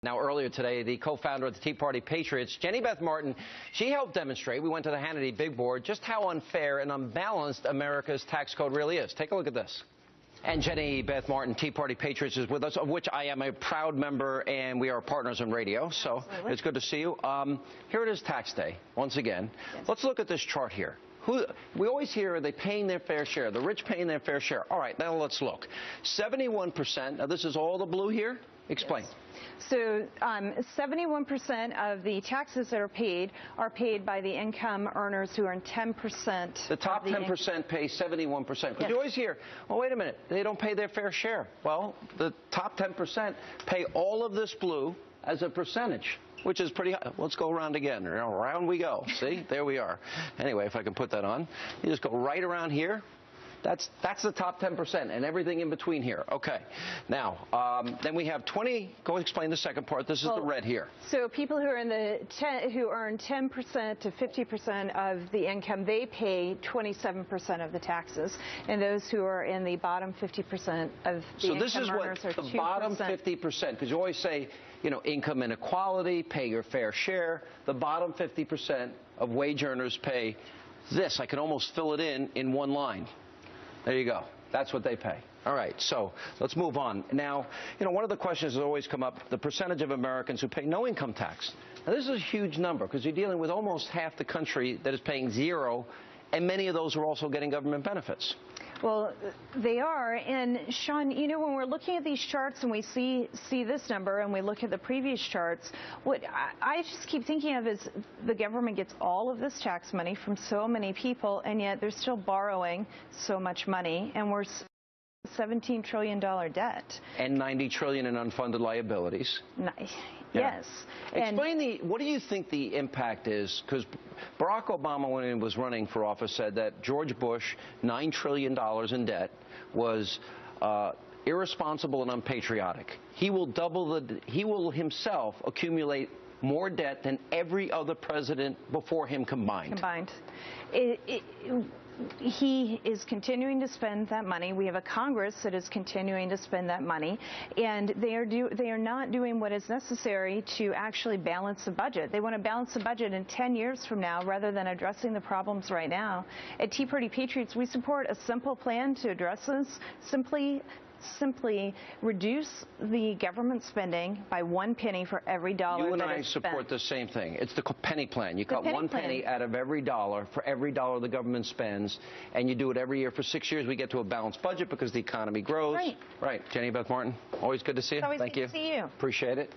Now, earlier today, the co-founder of the Tea Party Patriots, Beth Martin, she helped demonstrate, we went to the Hannity big board, just how unfair and unbalanced America's tax code really is. Take a look at this. And Beth Martin, Tea Party Patriots, is with us, of which I am a proud member, and we are partners in radio, so Absolutely. It's good to see you. Here it is, tax day, once again. Yes. Let's look at this chart here. We always hear, are they paying their fair share? The rich paying their fair share. All right, now let's look. 71%, now this is all the blue here? Explain. Yes. So 71% of the taxes that are paid by the income earners who earn 10%. The top 10% pay 71%. Because yes. You always hear, oh, wait a minute, they don't pay their fair share. Well, the top 10% pay all of this blue as a percentage, which is pretty high. Let's go around again. Around we go. See, there we are. Anyway, if I can put that on, you just go right around here. That's the top 10% and everything in between here. Okay. Now, then we have 20. Go explain the second part. This is the red here. So people who are in the who earn 10% to 50% of the income, they pay 27% of the taxes, and those who are in the bottom 50% of the income earners are 2%. So this is what the bottom 50%, because you always say, you know, income inequality, pay your fair share. The bottom 50% of wage earners pay this. I can almost fill it in one line. There you go. That's what they pay. All right, so let's move on. Now, you know, one of the questions that always come up, the percentage of Americans who pay no income tax. Now, this is a huge number because you're dealing with almost half the country that is paying zero, and many of those are also getting government benefits. Well, they are. And, Sean, you know, when we're looking at these charts and we see this number and we look at the previous charts, what I just keep thinking of is the government gets all of this tax money from so many people, and yet they're still borrowing so much money, and we're $17 trillion debt. And $90 trillion in unfunded liabilities. Nice. Yeah. Yes. Explain what do you think the impact is? Because Barack Obama, when he was running for office, said that George Bush, $9 trillion in debt, was irresponsible and unpatriotic. He will himself accumulate more debt than every other president before him combined. He is continuing to spend that money. We have a Congress that is continuing to spend that money, and they are not doing what is necessary to actually balance the budget. They want to balance the budget in 10 years from now rather than addressing the problems right now. At Tea Party Patriots, we support a simple plan to address this. Simply reduce the government spending by 1 penny for every dollar that is spent. You and I support the same thing. It's the penny plan. You cut 1 penny out of every dollar for every dollar the government spends, and you do it every year for 6 years. We get to a balanced budget because the economy grows. Right. Right. Beth Martin, always good to see you. It's always good to see you. Appreciate it.